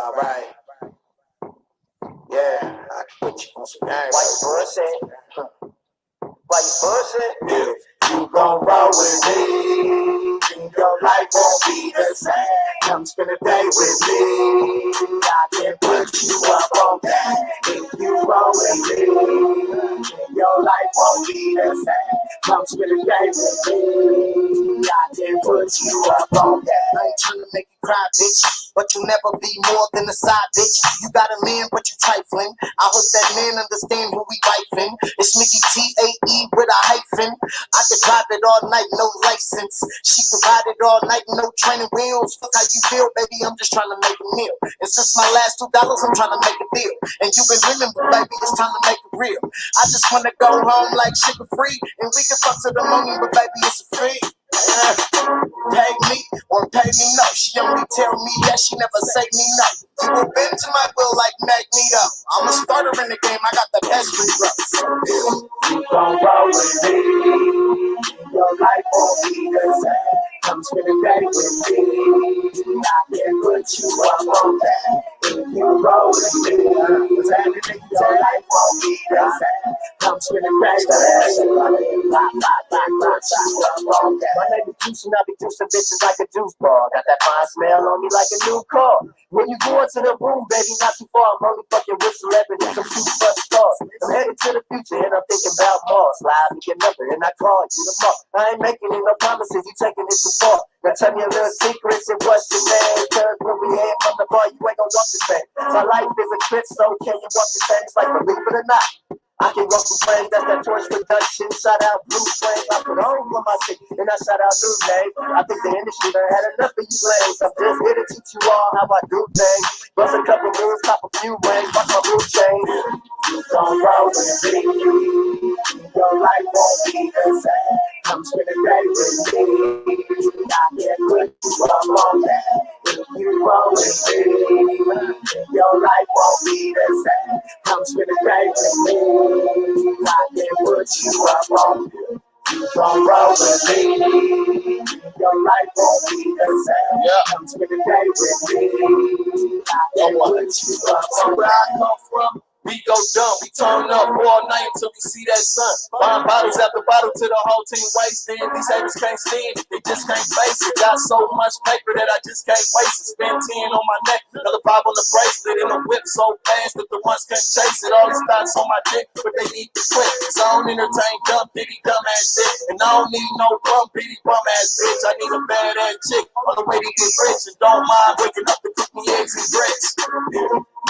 All right. Yeah, I can put you on some game. Why you bullshit? Why you bullshit? If you gon' roll with me, then your life won't be the same. Come spend a day with me, I can put you up on that. If you roll with me, then your life won't be the same. Come spend a day with me, I can put you up on that. I ain't tryna make you cry, bitch, but you'll never be more than a side bitch. You got a man, but you trifling. I hope that man understand who we wifing. It's Mickey T-A-E with a hyphen. I could drive it all night, no license. She could ride it all night, no training wheels. Fuck how you feel, baby, I'm just trying to make a meal. And since my last $2, I'm trying to make a deal. And you've been dreaming, but baby, it's time to make it real. I just wanna go home like sugar free, and we can fuck to the morning, but baby, it's free. Pay me or pay me no. She only tell me yes, she never say me no. You will bend to my will like Magneto. I'm a starter in the game, I got the best free throws. You gon' roll with me, your life won't be the same. Come spend a day with me, I can put you up on that. If you roll with me, your life won't be the same. Come spend a day with me, My name is Juice and I be juicing bitches like a juice bar. Got that fine smell on me like a new car. When you go into the room, baby, not too far. I'm only fucking with celebrities, some super stars. I'm headed to the future and I'm thinking about Mars. Slide me your number and I call you tomorrow. I ain't making any no promises, you taking it too far. Now tell me a little secrets and what's your name? Cause when we head from the bar, you ain't gonna walk the same. My life is a trip, so can you walk the same? It's like believe it or not. I can walk some flames, that's that torch production. Shout out Blue Flame, I put on for my shit, and I shout out New Name. I think the industry done had enough of you lanes. I'm just here to teach you all how I do things. Bust a couple moves, pop a few rings, watch my blue chain. Don't roll with me, your life won't be the same. Come spend a day with me, I can put you up on that. If you roll with me, your life won't be the same. Come spend a day with me, I can put you up on that. You gon' roll with me, your life won't be the same. Come spend a day with me, I can put you up on that. Where I come from, we go dumb. We turn up all night until we see that sun. Buying bottles after bottle till the whole team wasted. These haters can't stand it, they just can't face it. Got so much paper that I just can't waste it. Spend 10 on my neck, another 5 on the bracelet, and the whip so fast that the ones can't chase it. All these thoughts on my dick, but they need to quit. So I don't entertain dumb, bitty, dumb ass shit. And I don't need no bum, bitty, bum ass bitch. I need a bad ass chick on the way to get rich. And don't mind waking up to cook me eggs and grits.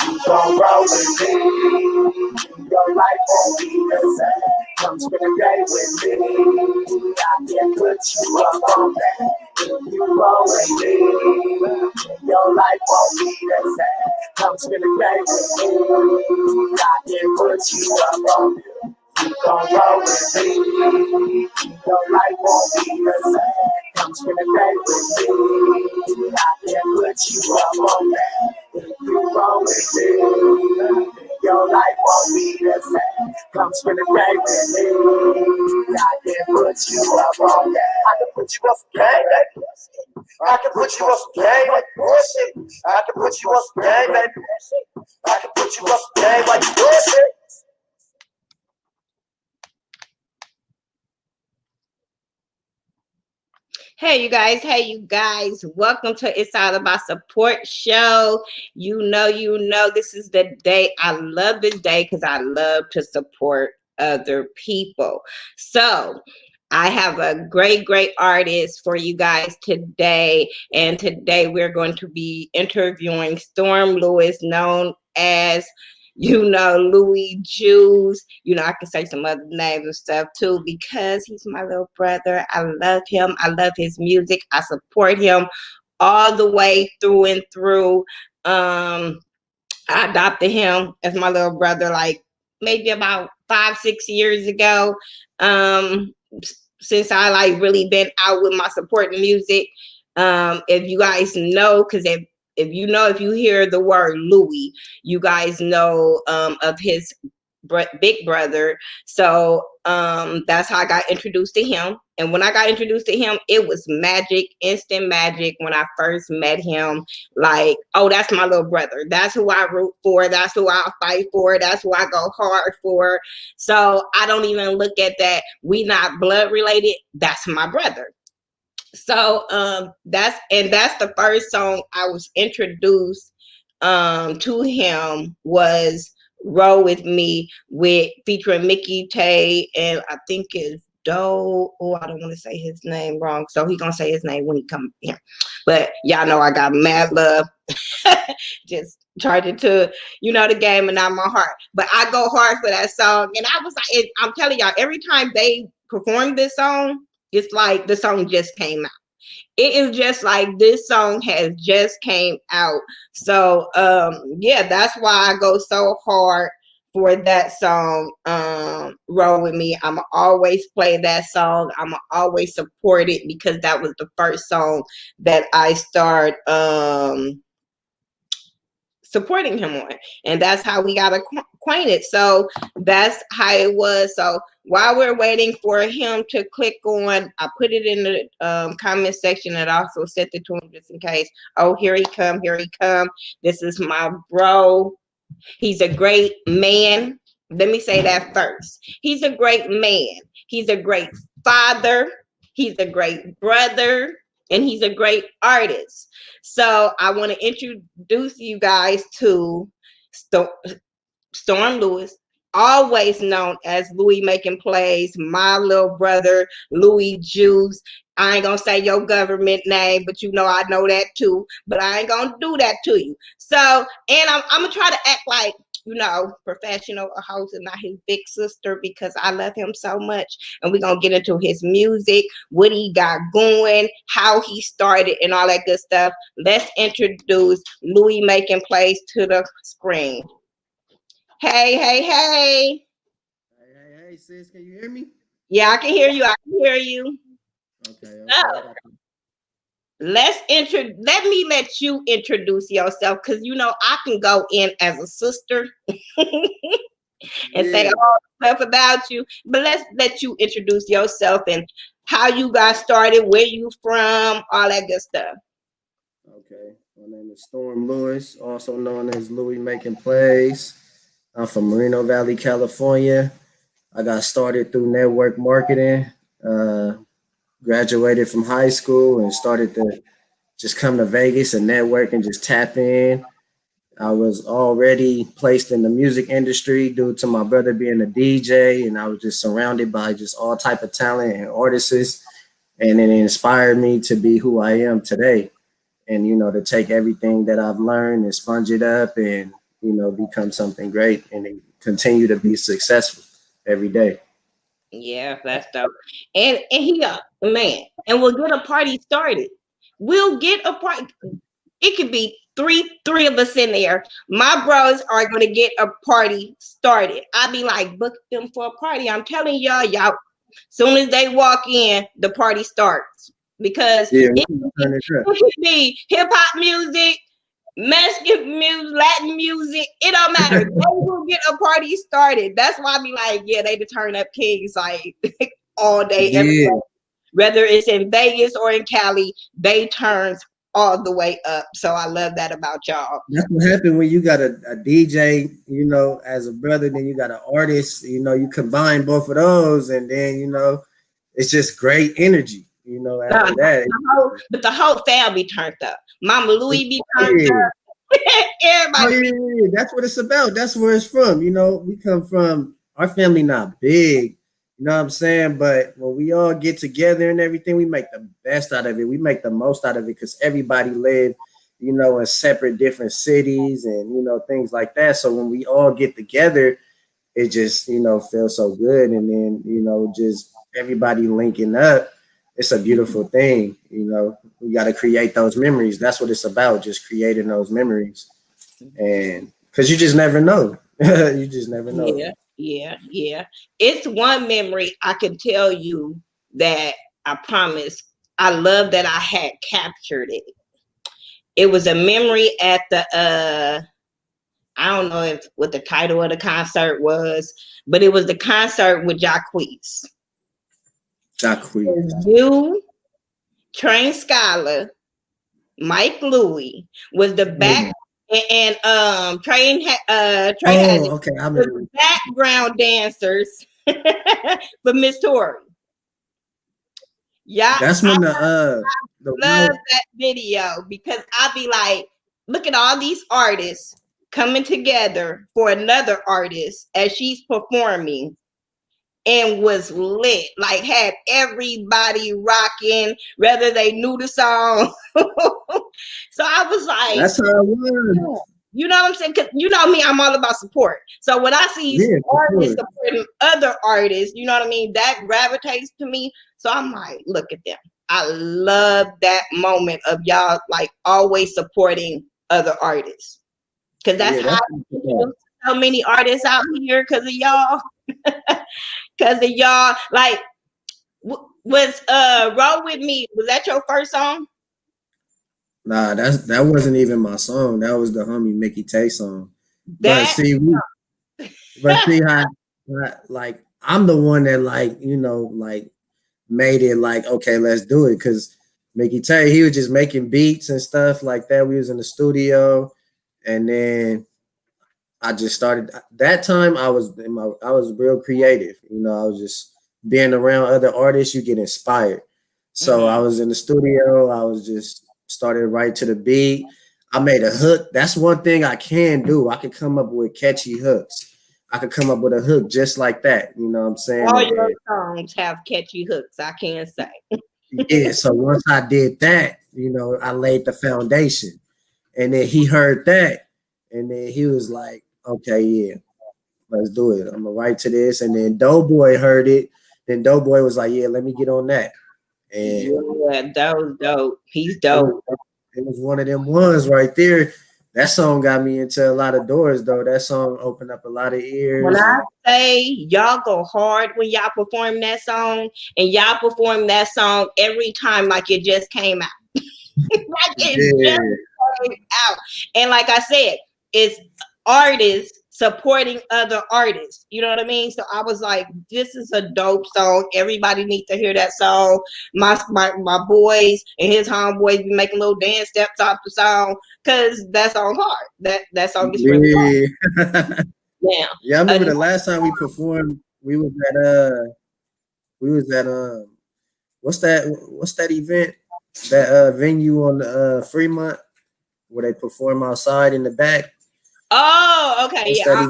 You gon' roll with me, your life won't be the same. Come spend a day with me, I can put you up on that. If you roll with me, your life won't be the same. Come spend a day with me, I can put you up on that. You gon' roll with me, your life won't be the same. Come spend a day with me, I can put you up on that. If you roll with me, your life won't be the same. Come spend a day with me, I can put you up on that. I can put you up some game, baby. I can put you up some game like bullshit. I can put you up some game, baby. I can put you up some game like bullshit. Hey you guys, welcome to It's All About Support show. You know, this is the day. I love this day because I love to support other people. So I have a great artist for you guys today. And today we're going to be interviewing Storm Lewis, known as Luie Juice. I can say some other names and stuff too because he's my little brother. I love him. I love his music. I support him all the way through and through. I adopted him as my little brother like maybe about 5-6 years ago. Since I like really been out with my supporting music. If you guys know, because if you hear the word Louie, you guys know of his big brother. So that's how I got introduced to him. And when I got introduced to him, it was magic, instant magic. When I first met him, like, oh, that's my little brother. That's who I root for. That's who I fight for. That's who I go hard for. So I don't even look at that. We not blood related. That's my brother. So that's the first song I was introduced to him was Roll With Me with featuring Mickey Tay and I think it's Doe. Oh, I don't want to say his name wrong. So he gonna say his name when he come here. But y'all know I got mad love. Just charge it to, the game and not my heart. But I go hard for that song. And I was like, I'm telling y'all, every time they perform this song, it's like the song just came out. It is just like this song has just came out. So yeah, that's why I go so hard for that song, Roll With Me. I'ma always play that song. I'ma always support it because that was the first song that I start supporting him on, and that's how we got acquainted. So that's how it was. So while we're waiting for him to click on, I put it in the comment section and also sent it to him just in case. Oh, here he come, here he come. This is my bro. He's a great man. Let me say that first. He's a great man. He's a great father. He's a great brother. And he's a great artist. So I want to introduce you guys to Storm Lewis, always known as Luie Makenplays, my little brother, Louis Juice. I ain't gonna say your government name, but I know that too. But I ain't gonna do that to you. So, and I'm gonna try to act like, professional host and not his big sister because I love him so much. And we're gonna get into his music, what he got going, how he started, and all that good stuff. Let's introduce Luie Makenplays to the screen. Hey, hey, hey. Hey, sis, can you hear me? Yeah, I can hear you. I can hear you. Okay. So, let me let you introduce yourself because I can go in as a sister and say all the stuff about you, but let's let you introduce yourself and how you got started, where you from, all that good stuff. Okay. My name is Storm Lewis, also known as Luie Makenplays. I'm from Moreno Valley, California. I got started through network marketing. Graduated from high school and started to just come to Vegas and network and just tap in. I was already placed in the music industry due to my brother being a DJ, and I was just surrounded by just all type of talent and artists, and it inspired me to be who I am today, and to take everything that I've learned and sponge it up, and become something great and continue to be successful every day. Yeah, that's dope. And he man, and we'll get a party started. We'll get a party. It could be three of us in there. My bros are gonna get a party started. I be like, book them for a party. I'm telling y'all, soon as they walk in, the party starts. Because it could be hip hop music, Mexican music, Latin music, it don't matter. They will get a party started. That's why I be like, yeah, they the turn up kings like all day, every day. Whether it's in Vegas or in Cali, they turns all the way up. So I love that about y'all. That's what happened when you got a DJ, as a brother, then you got an artist, you combine both of those, and then, it's just great energy, after that. But the whole family turned up. Mama Louie be turned up. Everybody. Yeah. That's what it's about. That's where it's from. We come from, our family not big, you know what I'm saying? But when we all get together and everything, we make the best out of it. We make the most out of it because everybody live, in separate different cities and, things like that. So when we all get together, it just, feels so good. And then, just everybody linking up. It's a beautiful thing. We got to create those memories. That's what it's about, just creating those memories. And because you just never know. You just never know. Yeah. It's one memory I can tell you that I promise I love that I had captured it. It was a memory at the I don't know if what the title of the concert was, but it was the concert with Jacquees. You, Train Scholar, Mike Louie was the back, and Train had okay, I the background dancers for Miss Tori. Yeah, that's when I love that video because I be like, look at all these artists coming together for another artist as she's performing, and was lit, like had everybody rocking, whether they knew the song. So I was like, that's how it was. You know what I'm saying? Because you know me, I'm all about support. So when I see artists supporting other artists, you know what I mean? That gravitates to me. So I'm like, look at them. I love that moment of y'all like always supporting other artists. Because that's how so many artists out here because of y'all. Because of y'all. Like, was Roll With Me, was that your first song? Nah, that wasn't even my song. That was the homie Mickey Tay song. But see how like I'm the one that like, you know, like made it like, okay, let's do it. Cause Mickey Tay, he was just making beats and stuff like that. We was in the studio, and then I just started. That time I was real creative. You know, I was just being around other artists. You get inspired. So I was in the studio. I was just started right to the beat. I made a hook. That's one thing I can do. I can come up with catchy hooks. I could come up with a hook just like that. You know what I'm saying? All your songs have catchy hooks, I can say. Yeah, so once I did that, you know, I laid the foundation. And then he heard that. And then he was like, okay, yeah, let's do it. I'm gonna write to this. And then Doughboy heard it. Then Doughboy was like, yeah, let me get on that. And yeah, that was dope. He's dope. It was one of them ones right there. That song got me into a lot of doors, though. That song opened up a lot of ears. When I say y'all go hard when y'all perform that song, and y'all perform that song every time like it just came out. Like it just came out. And like I said, it's artists supporting other artists. You know what I mean? So I was like, this is a dope song. Everybody needs to hear that song. My boys and his homeboys be making little dance steps off the song because that song hard. That song is really hard. Yeah, I remember the last time we performed, we was at what's that event? That venue on the Fremont where they perform outside in the back. Oh, okay. I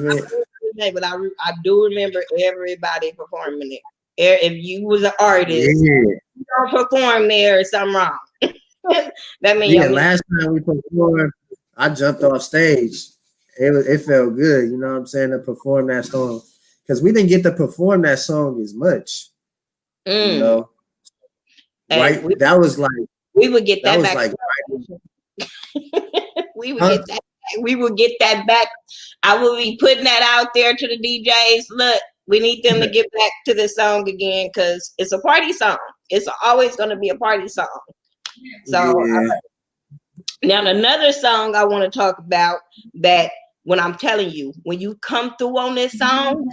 do remember everybody performing it. If you was an artist, you don't perform there, something wrong. That means last time we performed, I jumped off stage. It felt good, you know what I'm saying, to perform that song. Because we didn't get to perform that song as much. You know. Right. That was like we would get that back. Like, we would get that. We will get that back. I will be putting that out there to the DJs. Look, we need them to get back to this song again because it's a party song. It's always going to be a party song. So now another song I want to talk about that when I'm telling you, when you come through on this song,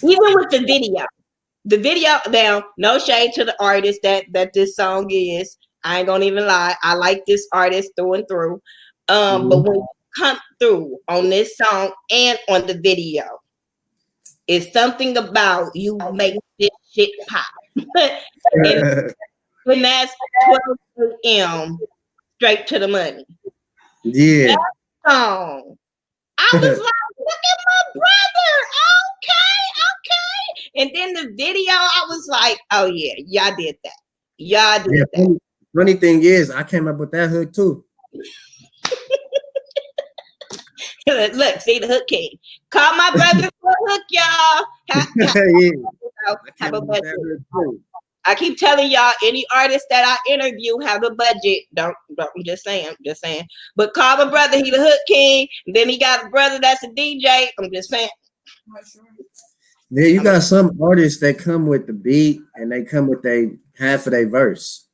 even with the video now, no shade to the artist that this song is. I ain't gonna even lie. I like this artist through and through. But when you come through on this song and on the video, it's something about you make this shit pop. And when that's 12 a.m. straight to the money. Yeah. That song, I was like, look at my brother. Okay. And then the video, I was like, oh yeah, y'all did that. Y'all did that. Funny thing is, I came up with that hook too. Look, see the hook king. Call my brother for a hook, y'all. Have a budget. I keep telling y'all, any artist that I interview have a budget. Don't I'm just saying. But call my brother, he the hook king. Then he got a brother that's a DJ. I'm just saying. Yeah, you got some artists that come with the beat and they come with half of their verse.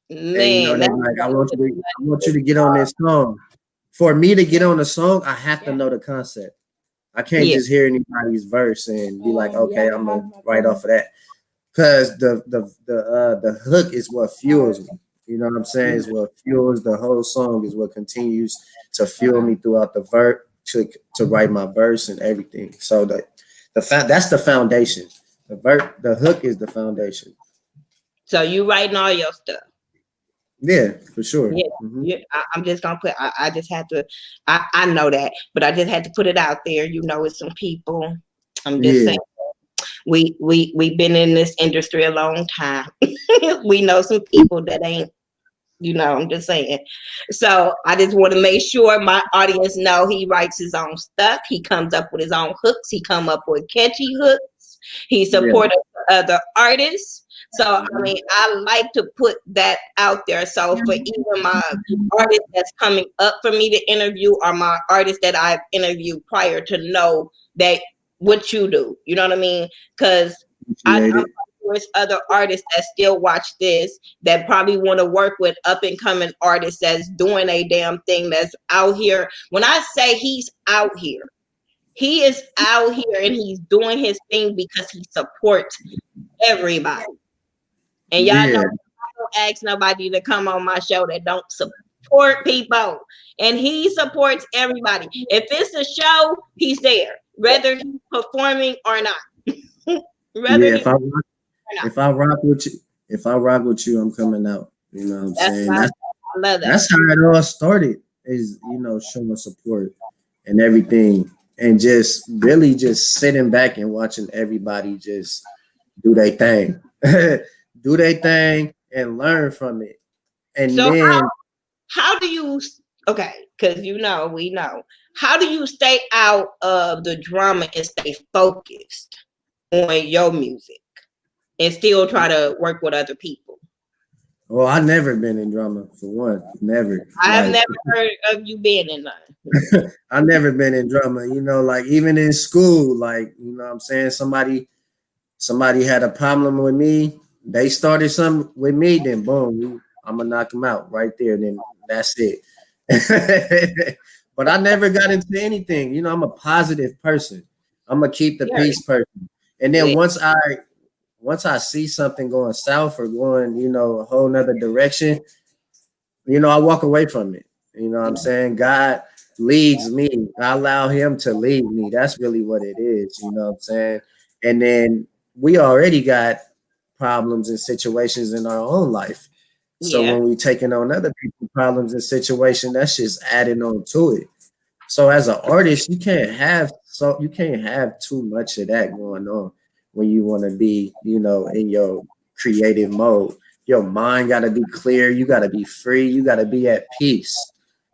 Man, and, you know, like, I want you to get on this song. for me to get on a song, I have to know the concept. I can't Yeah. just hear anybody's verse and be like, okay, I'm gonna write off of that. Because the hook is what fuels me. You know what I'm saying? Is what fuels the whole song. Is what continues to fuel me throughout the verse to write my verse and everything. So that's the foundation. The hook is the foundation. So you writing all your stuff. Yeah, for sure. Yeah, yeah. I'm just gonna put. I just had to. I know that, but I just had to put it out there. You know, with some people. I'm just Yeah, saying. We've been in this industry a long time. We know some people that ain't. You know, I'm just saying. So I just want to make sure my audience know he writes his own stuff. He comes up with his own hooks. He come up with catchy hooks. He yeah. supports other artists. So I mean, I like to put that out there. So for even my artists that's coming up for me to interview, or my artists that I've interviewed prior, to know that what you do. You know what I mean? Because I'm Appreciate it. sure there's other artists that still watch this that probably want to work with up and coming artists that's doing a damn thing, that's out here. When I say he's out here, he is out here and he's doing his thing because he supports everybody. And y'all know Yeah, I don't ask nobody to come on my show that don't support people. And he supports everybody. If it's a show, he's there, whether he's performing or not. Whether yeah. he's or not. If I rock with you, if I rock with you, I'm coming out. You know what I'm That's saying? why I love that. That's how it all started. Is showing support and everything, and just really just sitting back and watching everybody just do their thing, do their thing, and learn from it. And So then, how do you, okay, because we know, how do you stay out of the drama and stay focused on your music and still try to work with other people? well, I never been in drama for one, never. I've Like never heard of you being in none. I never been in drama. Like even in school, like what I'm saying, somebody had a problem with me. They started something with me, then boom, I'm gonna knock them out right there. Then that's it. But I never got into anything. I'm a positive person. I'm gonna keep the Yeah, peace person. And then yeah, once I see something going south or going, a whole nother direction, I walk away from it. You know what I'm saying? God leads me. I allow him to lead me. That's really what it is. You know what I'm saying? And then we already got problems and situations in our own life. So yeah, when we taking on other people's problems and situations, that's just adding on to it. So as an artist, you can't have too much of that going on when you want to be, in your creative mode. Your mind got to be clear. You got to be free. You got to be at peace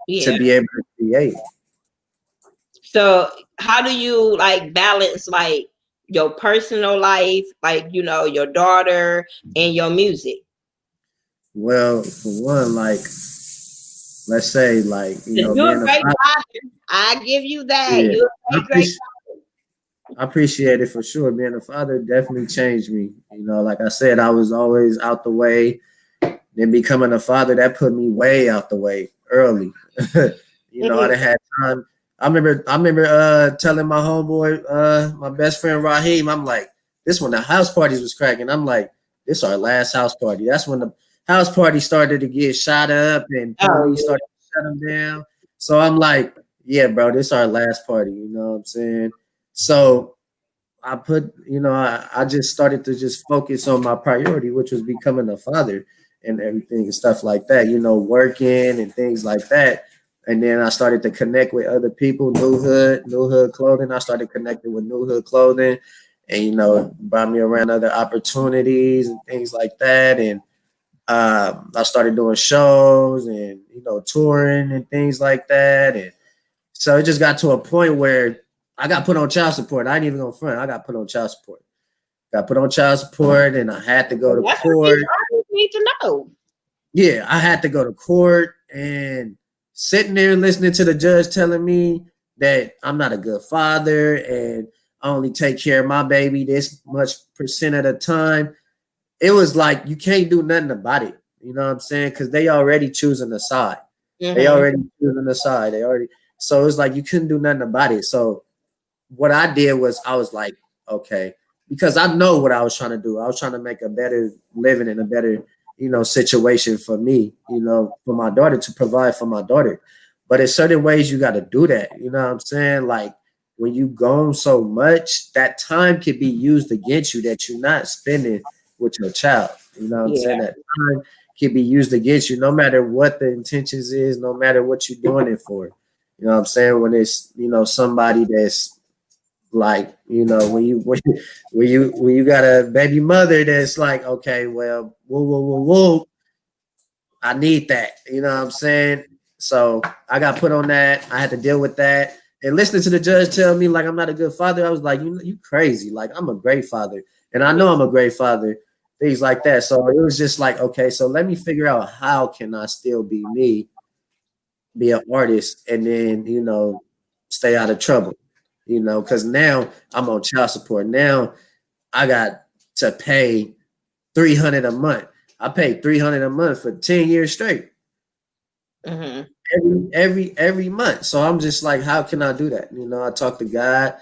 to yeah. be able to create. So how do you like balance like your personal life, like your daughter and your music? Well, for one, like let's say, like 'Cause you're a being a great father, father. I give you that. yeah, You're I a great. appreciate I appreciate it for sure. Being a father definitely changed me. Like I said, I was always out the way. Then becoming a father, that put me way out the way early. I Mhm. done had time. I remember telling my homeboy, my best friend Raheem, I'm like, this when the house parties was cracking. I'm like, this our last house party. That's when the house party started to get shot up and Oh police started to shut them down. So I'm like, yeah, bro, this our last party. You know what I'm saying? So I put, I just started to just focus on my priority, which was becoming a father and everything and stuff like that, working and things like that. And then I started to connect with other people, New Hood Clothing. I started connecting with New Hood Clothing and, brought me around other opportunities and things like that. And I started doing shows and, touring and things like that. And so it just got to a point where I got put on child support. I ain't even gonna front. I got put on child support. Got put on child support, and I had to go to that's what these court. artists need to know. Yeah, I had to go to court and sitting there listening to the judge telling me that I'm not a good father and I only take care of my baby this much percent of the time. It was like you can't do nothing about it. You know what I'm saying? Because they already choosing a side. They Mm-hmm. already choosing the side. They already so it's like you couldn't do nothing about it. So what I did was I was like, okay, because I know what I was trying to do. I was trying to make a better living and a better, situation for me, for my daughter to provide for my daughter. But in certain ways, you got to do that. You know what I'm saying? Like when you gone so much, that time could be used against you that you're not spending with your child. You know what I'm saying? Yeah. That time can be used against you, no matter what the intentions is, no matter what you're doing it for. You know what I'm saying? When it's somebody that's like when you got a baby mother that's like, okay, well, whoa, I need that. You know what I'm saying? So I got put on that. I had to deal with that. And listening to the judge tell me like I'm not a good father, I was like, you crazy. Like I'm a great father. And I know I'm a great father, things like that. So it was just like, okay, so let me figure out how can I still be me, be an artist, and then, stay out of trouble. Because now I'm on child support. Now I got to pay 300 a month. I paid 300 a month for 10 years straight. Mm-hmm. Every month. So I'm just like, how can I do that? I talked to God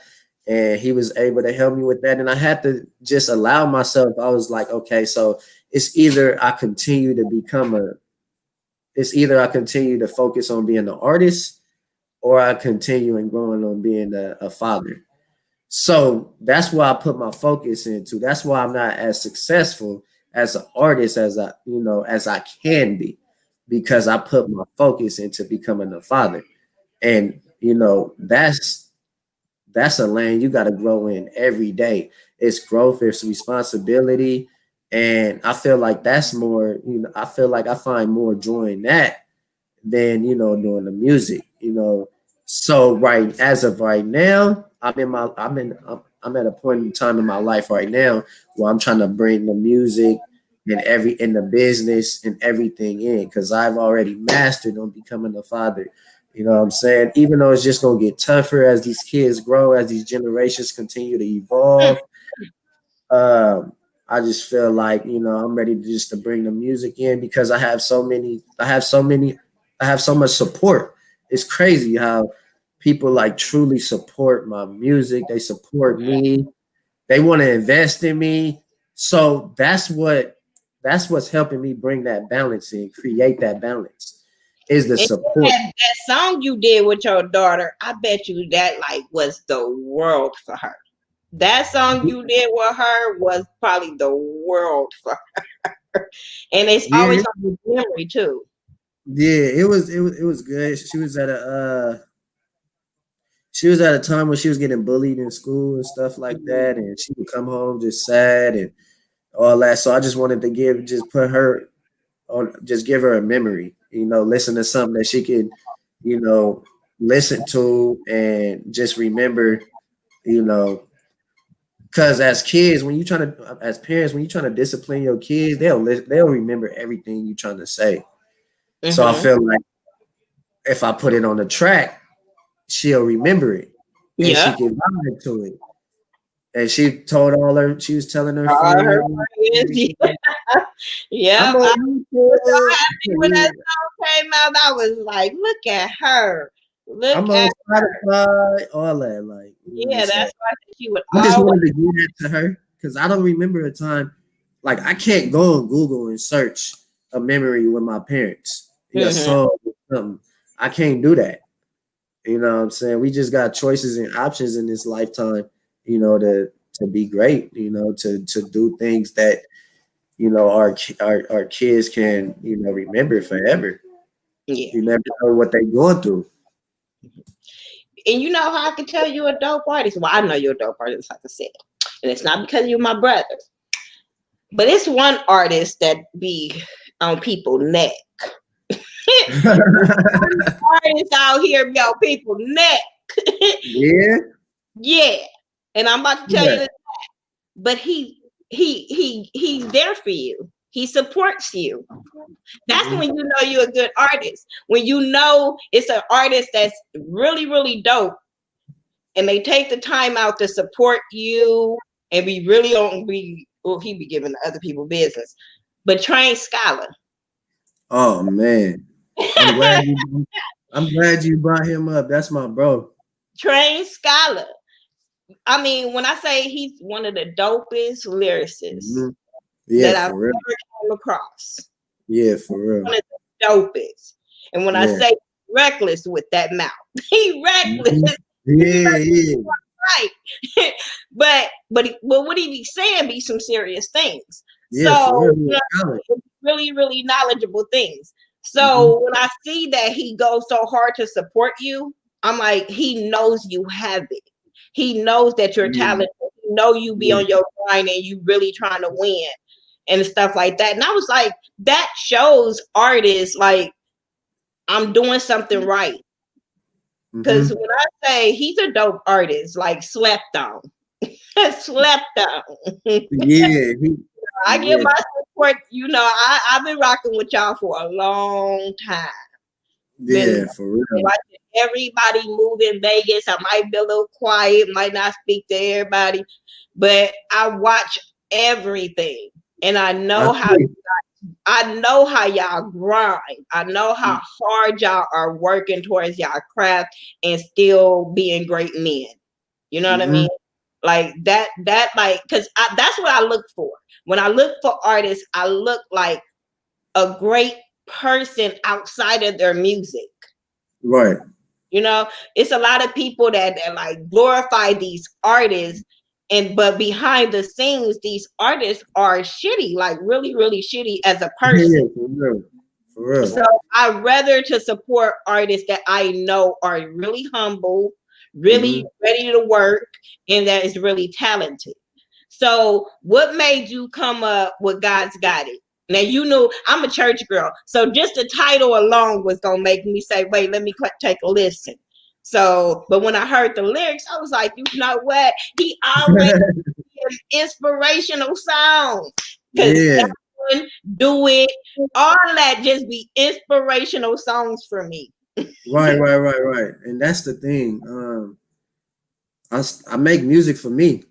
and he was able to help me with that. And I had to just allow myself. I was like, okay, so it's either I continue to focus on being an artist or I continue and growing on being a father. So that's why I put my focus into. That's why I'm not as successful as an artist as I can be, because I put my focus into becoming a father. And that's a lane you got to grow in every day. It's growth, it's responsibility, and I feel like that's more. I feel like I find more joy in that than doing the music. So as of right now, I'm at a point in time in my life right now where I'm trying to bring the music and in the business and everything in, because I've already mastered on becoming a father. You know what I'm saying? Even though it's just gonna get tougher as these kids grow, as these generations continue to evolve. Um, I just feel like I'm ready to bring the music in, because I have so much support. It's crazy how people like truly support my music. They support me. They want to invest in me. So that's what's helping me bring that balance in, create that balance, is the And support. that song you did with your daughter, I bet you that like was the world for her. That song you did with her was probably the world for her. And it's Yeah, always on the memory too. yeah, it was good. She was at a time when she was getting bullied in school and stuff like that, and she would come home just sad and all that. So I just wanted to give her a memory, listen to something that she could, you know, listen to and just remember, you know, because as parents, when you're trying to discipline your kids, they'll remember everything you're trying to say. So I Mm-hmm. feel like if I put it on the track, she'll remember it and she Yep. can vibe to it. And she was telling her All her friends. friends. I'm Yep. on I was so YouTube. happy when that song came out. I was like, look at her. Look I'm on at Spotify, all that. Like, yeah, so that's why she would I just always wanted to give that to her because I don't remember a time like I can't go on Google and search a memory with my parents. Yeah, mm-hmm. so something. I can't do that. You know what I'm saying? We just got choices and options in this lifetime, to be great, to do things that, our kids can, remember forever. Yeah. You never know what they're going through. And you know how I can tell you a dope artist? Well, I know you're a dope artist, like I said. And it's not because you're my brother. But it's one artist that be on people neck. Artists out here be on people neck. Yeah. Yeah. And I'm about to tell Yeah. you, but he's there for you. He supports you. That's Mhm. when you know you're a good artist. When you know it's an artist that's really, really dope, and they take the time out to support you, and we really don't be. Well, he be giving other people business, but train scholar. Oh man. I'm glad you brought him up. That's my bro. Trained scholar. I mean, when I say he's one of the dopest lyricists Yeah, that I've for real. ever come across. Yeah, for real. One of the dopest. And when I say reckless with that mouth, he reckless. Yeah. Right. but what he be saying be some serious things. Yeah, for real. Really, really knowledgeable things. So when I see that he goes so hard to support you, I'm like, he knows you have it. He knows that you're talented. He know you be on your grind and you really trying to win and stuff like that. And I was like, that shows artists like I'm doing something right. Because when I say he's a dope artist, like slept on. Slept on. Yeah. I give my support, I've been rocking with y'all for a long time. Yeah, for real. Watching everybody move in Vegas. I might be a little quiet, might not speak to everybody, but I watch everything. And I know how y'all grind. I know how hard y'all are working towards y'all craft and still being great men. You know what I mean? Like that like, because that's what I look for. When I look for artists, I look like a great person outside of their music. Right. It's a lot of people that like glorify these artists, but behind the scenes, these artists are shitty, like really, really shitty as a person. Yeah, for real. So I'd rather to support artists that I know are really humble, really ready to work, and that is really talented. So what made you come up with God's Got It? Now, you know, I'm a church girl. So just the title alone was going to make me say, wait, let me take a listen. So, but when I heard the lyrics, I was like, you know what? He always gives inspirational songs. Because do it, all that just be inspirational songs for me. Right. And that's the thing. I make music for me.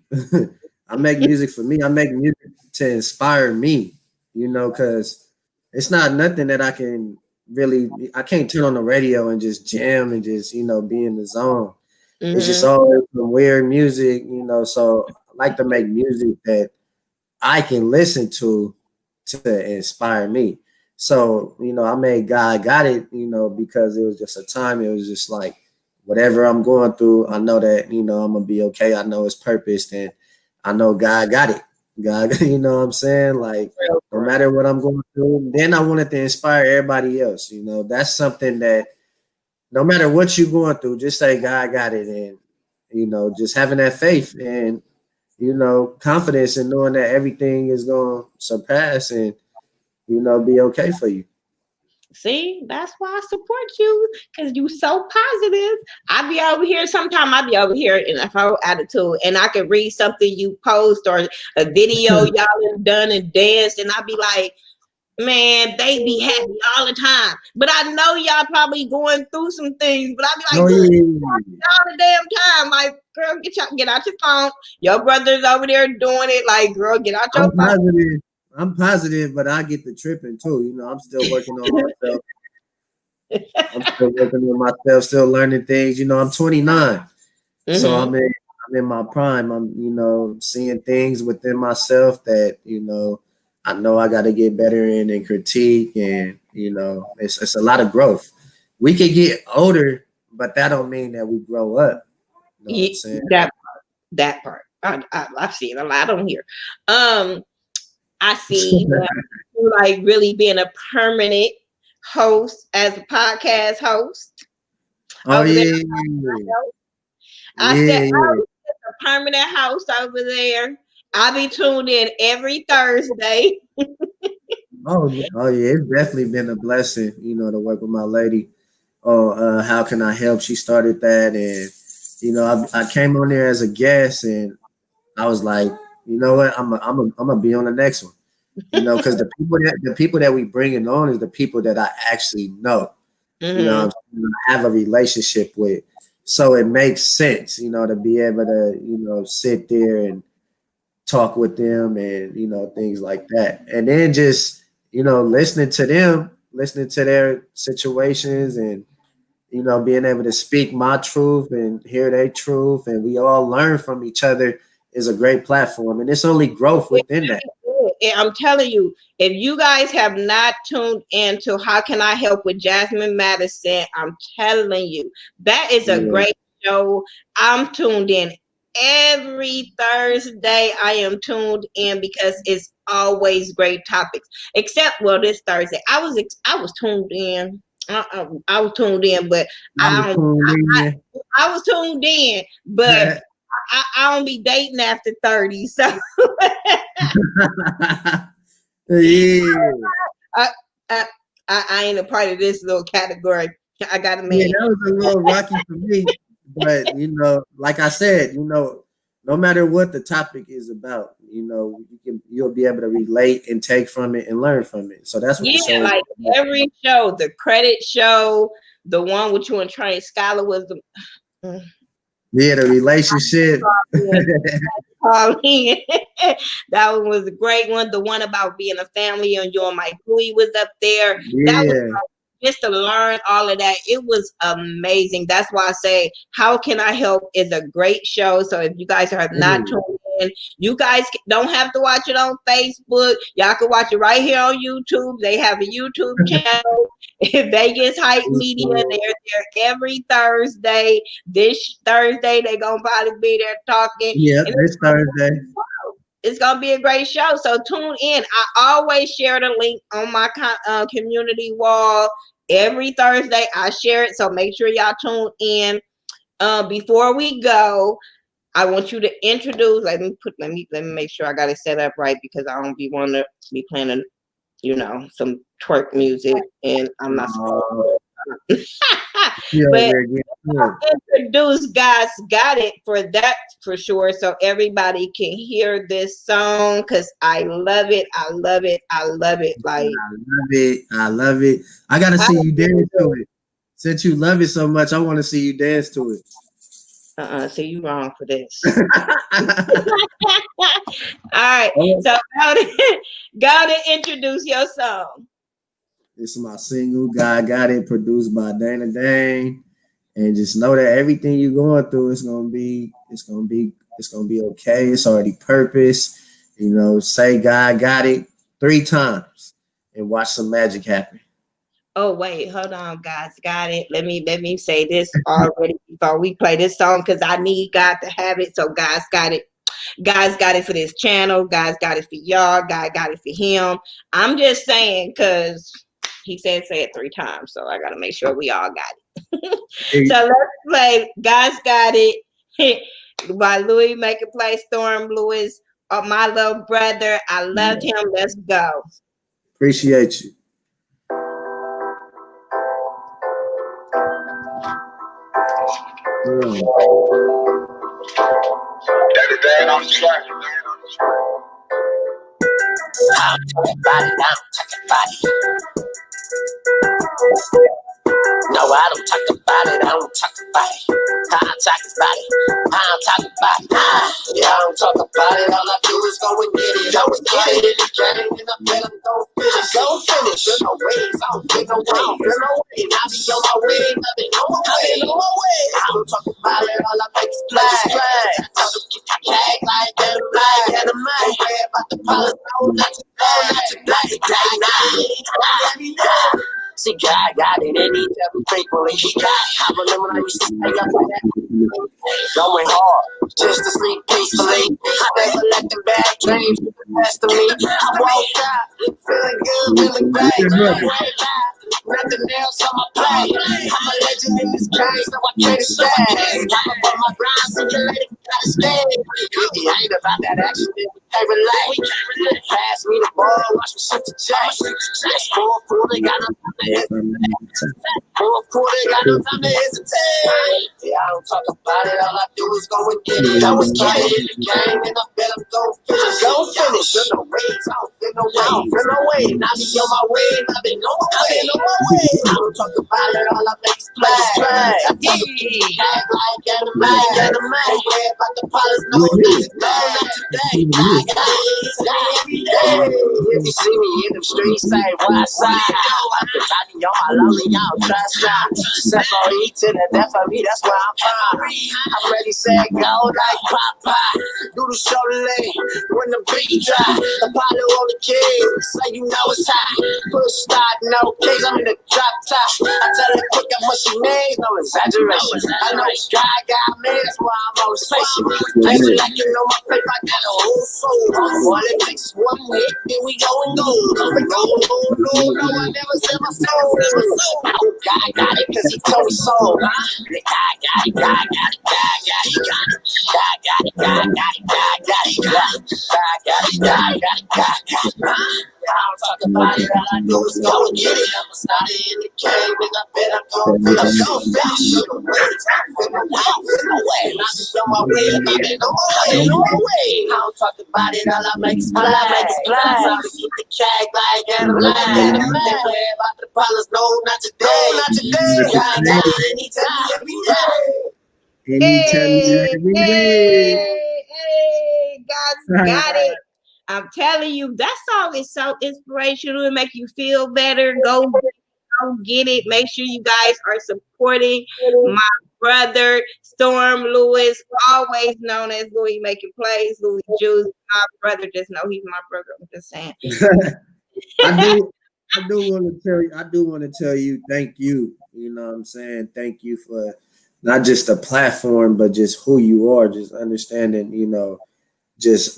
I make music for me. I make music to inspire me, because it's not nothing that I can't turn on the radio and just jam and just, be in the zone. It's just always some weird music, so I like to make music that I can listen to inspire me. So, I made God Got It, because it was just a time. It was just like, whatever I'm going through, I know that, I'm going to be okay. I know it's purposed and I know God got it. God, you know what I'm saying? Like, no matter what I'm going through, then I wanted to inspire everybody else. That's something that no matter what you're going through, just say God got it. And, just having that faith and, confidence in knowing that everything is going to surpass and, be okay for you. See, that's why I support you, because you so positive. I be over here, sometimes I be over here in a whole attitude, and I can read something you post or a video y'all have done and danced, and I be like, man, they be happy all the time. But I know y'all probably going through some things, but I be like, all the damn time. Like, girl, get out your phone. Your brother's over there doing it. Like, girl, get out your phone. I'm positive, but I get the tripping too. I'm still working on myself. I'm still working on myself, still learning things. I'm 29, so I'm in my prime. I'm seeing things within myself that I know I got to get better in and critique, and it's a lot of growth. We could get older, but that don't mean that we grow up. You know what I'm saying? That part. I see it a lot on here. I see like really being a permanent host as a podcast host. Oh yeah. I said I was a permanent host over there. I'll be tuned in every Thursday. Oh yeah, it's definitely been a blessing, to work with my lady. Oh, how can I help? She started that, and I came on there as a guest, and I was like, you know what, I'm gonna be on the next one, because the people that we bringing on is the people that I actually know, I have a relationship with, so it makes sense, to be able to sit there and talk with them and things like that, and then just listening to them, listening to their situations and being able to speak my truth and hear their truth, and we all learn from each other is a great platform, and it's only growth within that. And I'm telling you, if you guys have not tuned in to How Can I Help with Jasmine Madison, I'm telling you, that is a great show. I'm tuned in every Thursday. I am tuned in because it's always great topics. Except, well, this Thursday I was tuned in. I was tuned in, but I was tuned in, but I don't be dating after 30, so Yeah. I ain't a part of this little category. I got a man. Yeah, that was a little rocky for me, but like I said, no matter what the topic is about, you'll be able to relate and take from it and learn from it. So that's what the show like is. Every show, the credit show, the one with you and Trey Scholar was the the relationship. That one was a great one. The one about being a family and you and Mike Louie was up there. Yeah. That was just to learn all of that. It was amazing. That's why I say How Can I Help is a great show. So if you guys have not tuned in, you guys don't have to watch it on Facebook. Y'all can watch it right here on YouTube. They have a YouTube channel. Vegas Hype Media. They're there every Thursday. This Thursday, they're going to probably be there talking. Yeah, this Thursday. It's going to be a great show. So tune in. I always share the link on my community wall. Every Thursday, I share it. So make sure y'all tune in. Before we go, I want you to introduce. Let me make sure I got it set up right, because I don't want to be playing some twerk music, and I'm not supposed to. But introduce Guys Got It for sure, so everybody can hear this song, because I love it. I love it. I love it. Like I love it. I gotta see you dance to it. Since you love it so much, I want to see you dance to it. So you wrong for this. All right. So go to introduce your song. This is my single, God Got It, produced by Dana Dane. And just know that everything you're going through is gonna be okay. It's already purpose. Say God got it 3 times and watch some magic happen. Oh wait, hold on, guys. Got it. Let me say this already before we play this song, because I need God to have it. So guys got it. Guys got it for this channel. Guys got it for y'all. God got it for him. I'm just saying, because he said say it 3 times, so I gotta make sure we all got it. So let's play Guys Got It by Luie Makenplays, Storm Lewis, my little brother. I loved him. Let's go. Appreciate you. Every day on the track. I'm talking about it, I'm talking about it. No, I don't talk about it, I don't talk about it. I talk about it, I don't talk about it. Yeah, I don't talk about it, all I do is go and get it. Go and get it in the game, and I bet I'm gon' finish. Go finish, there's no ways, I don't feel no way. There's no way, I be on my way, I be on my way, on my way. I don't talk about it, all I make is play. I tell them keep my cake like Dynamite. Don't worry about the policy, no, not today, not today. See, God got it, and he tell me faithfully. He got it. I remember when I used to stay up like that. Going hard, just to sleep peacefully. I never let the bad dreams get the best of me. I woke up, feeling good, feeling great. Nothing else on my plate. I'm a legend in this game, so I can't stay. I'm above my grind, so you later gotta stay. If you ain't about that action, then we can't relate. Pass me the ball, watch me shoot the chase. Full they got no time to hesitate. Full they got no time to hesitate. Yeah, I don't talk about it, all I do is go and get it. I was started in the game, and I bet I'm gon' finish. Gon' finish. Feel no ways, I don't feel no way. Feel no way, and I be on my way, and I've been on my way. I don't talk about it, all I make is play. I talk like anime. Don't worry about the pilots, no, not today. Every day. If you see me in the streets, say what's up. I be on my lonely, y'all trust not. Except for E to the death of me, that's where I'm from. I'm ready, set, go like Popeye. Do the show late when the beat drop. The pilot on the kids, so you know it's hot. Push start, no case, I'm in the drop top. I tell her quick how much she needs, no exaggeration. I know God got me, that's why I'm always patient. Baby, like you know my faith, I got a whole soul. All it takes is one hit, then we go and go. No, I never said my soul. God got it, cause he told me so. God got it, God got it, God got it, God got it, God got it, God got it, God got it, God got it, God got it. I don't talk about it, all I do is go and get it. I'm started in the game, and I bet I'm gon' finish. Feel no way, and I be on my way, and I've been on my way. I don't talk about it, all I make is play. I'm to keep the check like anime. Don't worry about the dollars, no, not today. God got it anytime, every day. God's got it. I'm telling you, that song is so inspirational. It make you feel better. Go get it. Make sure you guys are supporting my brother, Storm Lewis, always known as Luie Makenplays, Louis Juice. My brother, just know he's my brother. I'm just saying. I do want to tell you, thank you. You know what I'm saying? Thank you for not just the platform, but just who you are, just understanding, just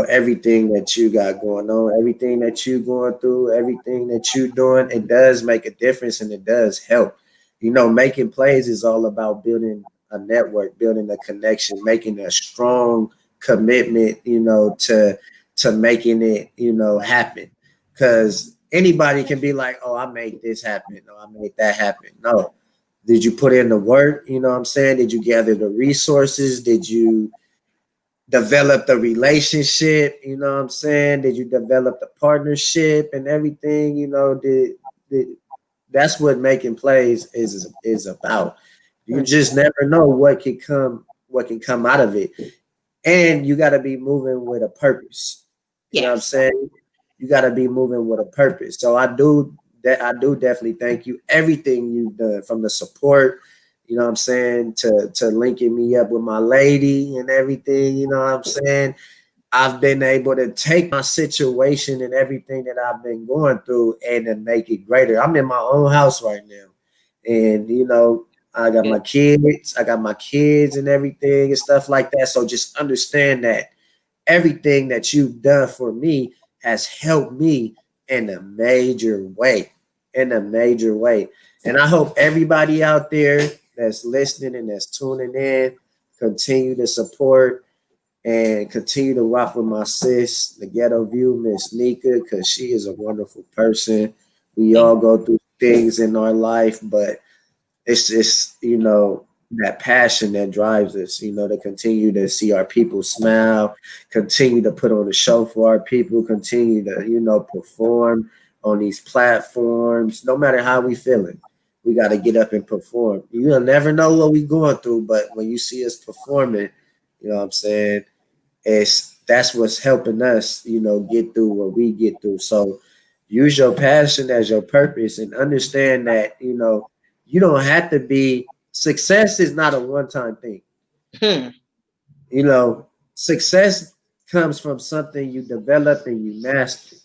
everything that you got going on, everything that you going through, everything that you doing. It does make a difference, and it does help. Making plays is all about building a network, building a connection, making a strong commitment, to making it, happen. Because anybody can be like, oh, I made this happen, or I made that happen. No. Did you put in the work? You know what I'm saying? Did you gather the resources? Did you develop the relationship? You know what I'm saying? Did you develop the partnership and everything? That's what making plays is about. You just never know what can come out of it. And you got to be moving with a purpose. You know what I'm saying? You got to be moving with a purpose. So I do definitely thank you. Everything you've done, from the support, you know what I'm saying, to linking me up with my lady and everything, you know what I'm saying. I've been able to take my situation and everything that I've been going through and to make it greater. I'm in my own house right now. And, I got my kids and everything and stuff like that. So just understand that everything that you've done for me has helped me in a major way. And I hope everybody out there that's listening and that's tuning in continue to support and continue to rock with my sis, Thaghettoview, Miss Nika, because she is a wonderful person. We all go through things in our life, but it's just, that passion that drives us, to continue to see our people smile, continue to put on a show for our people, continue to, perform on these platforms. No matter how we feeling, we got to get up and perform. You'll never know what we going through, but when you see us performing, you know what I'm saying, that's what's helping us, get through what we get through. So use your passion as your purpose and understand that, you don't have to be. Success is not a one-time thing. Success comes from something you develop and you master.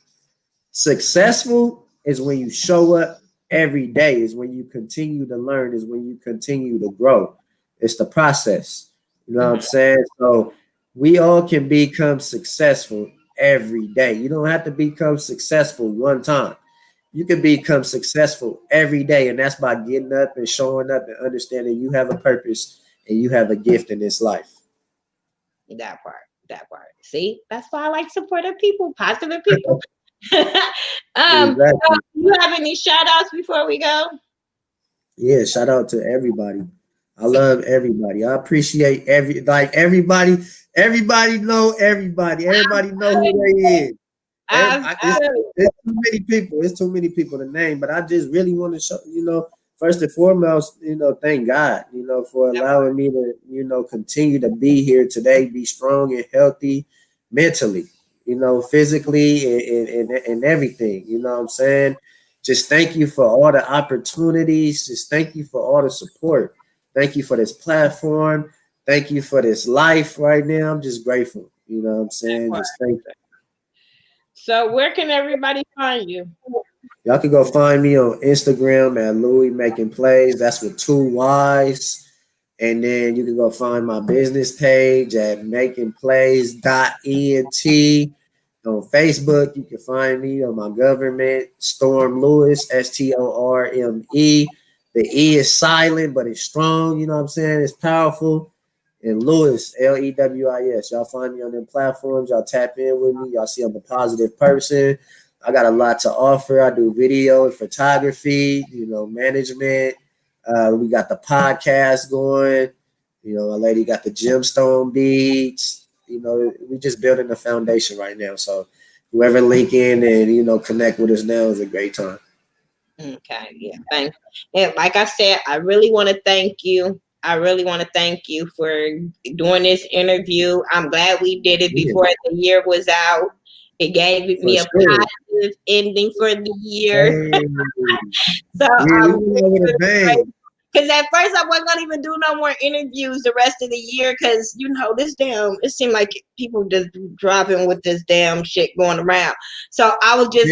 Successful is when you show up every day, is when you continue to learn, is when you continue to grow. It's the process. You know what I'm saying? So we all can become successful every day. You don't have to become successful one time. You can become successful every day, and that's by getting up and showing up and understanding you have a purpose and you have a gift in this life. That part. See, that's why I like supportive people, positive people. You have any shout outs before we go? Yeah, shout out to everybody. I love everybody. I appreciate everybody know everybody. Everybody know who they is. Absolutely. It's too many people. It's too many people to name, but I just really want to show, first and foremost, thank God, for allowing me to, continue to be here today, be strong and healthy mentally, physically and everything. You know what I'm saying? Just thank you for all the opportunities. Just thank you for all the support. Thank you for this platform. Thank you for this life right now. I'm just grateful. You know what I'm saying? Just thank you. So where can everybody find you? Y'all can go find me on Instagram at Luie Makenplays. That's with two Y's. And then you can go find my business page at makenplays.ent. On Facebook, you can find me on my government, Storm Lewis, Storme. The E is silent, but it's strong. You know what I'm saying? It's powerful. And Lewis, Lewis. Y'all find me on them platforms. Y'all tap in with me. Y'all see I'm a positive person. I got a lot to offer. I do video and photography, management. We got the podcast going. A lady got the gemstone beads. We just building the foundation right now. So whoever link in and connect with us now is a great time. Okay, yeah, thanks. And like I said, I really want to thank you. I really want to thank you for doing this interview. I'm glad we did it before the year was out. It gave me a positive ending for the year. Hey. So Yeah, because at first I wasn't gonna even do no more interviews the rest of the year because it seemed like people just dropping with this damn shit going around. So I was just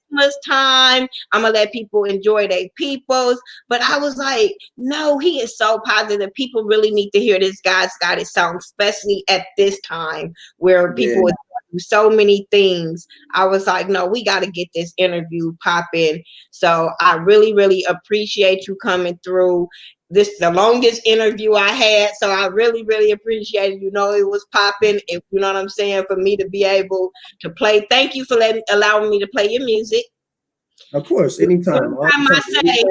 Christmas time, I'm gonna let people enjoy their peoples. But I was like, no, he is so positive. People really need to hear this God's got it song, especially at this time where people are doing so many things. I was like, no, we got to get this interview popping. So I really, really appreciate you coming through. This is the longest interview I had, so I really, really appreciate it. It was popping. If you know what I'm saying, for me to be able to play. Thank you for allowing me to play your music. Of course, anytime. I say,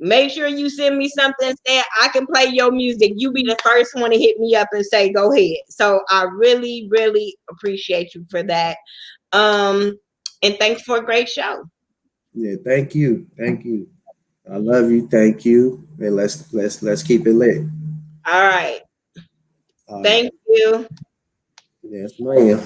make sure you send me something that I can play your music. You be the first one to hit me up and say, go ahead. So I really, really appreciate you for that. And thanks for a great show. Yeah, thank you. Thank you. I love you. Thank you. And let's keep it lit. All right. Thank you. Yes, ma'am.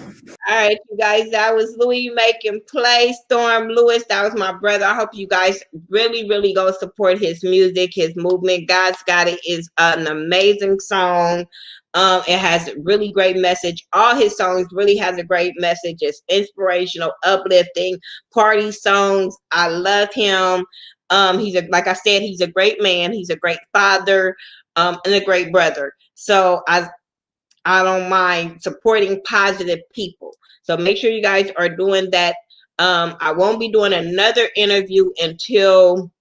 All right, you guys, that was Luie Makenplays, Storm Lewis. That was my brother. I hope you guys really, really go support his music, his movement. God's Got It is an amazing song. It has a really great message. All his songs really has a great message. It's inspirational, uplifting, party songs. I love him. Like I said, he's a great man. He's a great father, and a great brother. So I don't mind supporting positive people. So make sure you guys are doing that. I won't be doing another interview until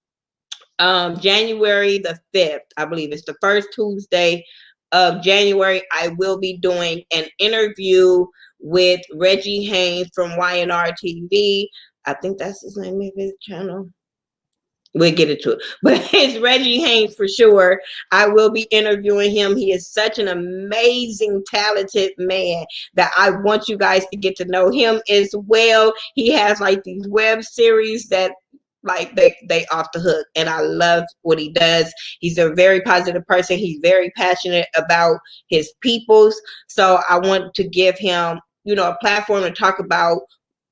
January the 5th. I believe it's the first Tuesday of January. I will be doing an interview with Reggie Haynes from YNR TV. I think that's his name of his channel. We'll get into it. But it's Reggie Haynes for sure. I will be interviewing him. He is such an amazing, talented man that I want you guys to get to know him as well. He has like these web series that like they off the hook, and I love what he does. He's a very positive person. He's very passionate about his peoples. So I want to give him, a platform to talk about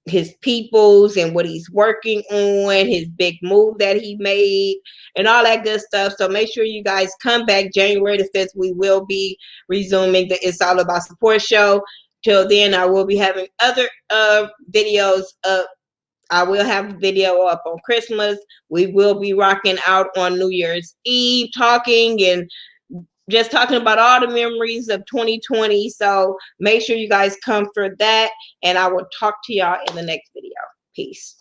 his peoples and what he's working on, his big move that he made, and all that good stuff. So make sure you guys come back January the 5th. We will be resuming the It's All About Support show. Till then, I will be having other videos up. I will have a video up on Christmas. We will be rocking out on New Year's Eve, talking about all the memories of 2020. So make sure you guys come for that. And I will talk to y'all in the next video. Peace.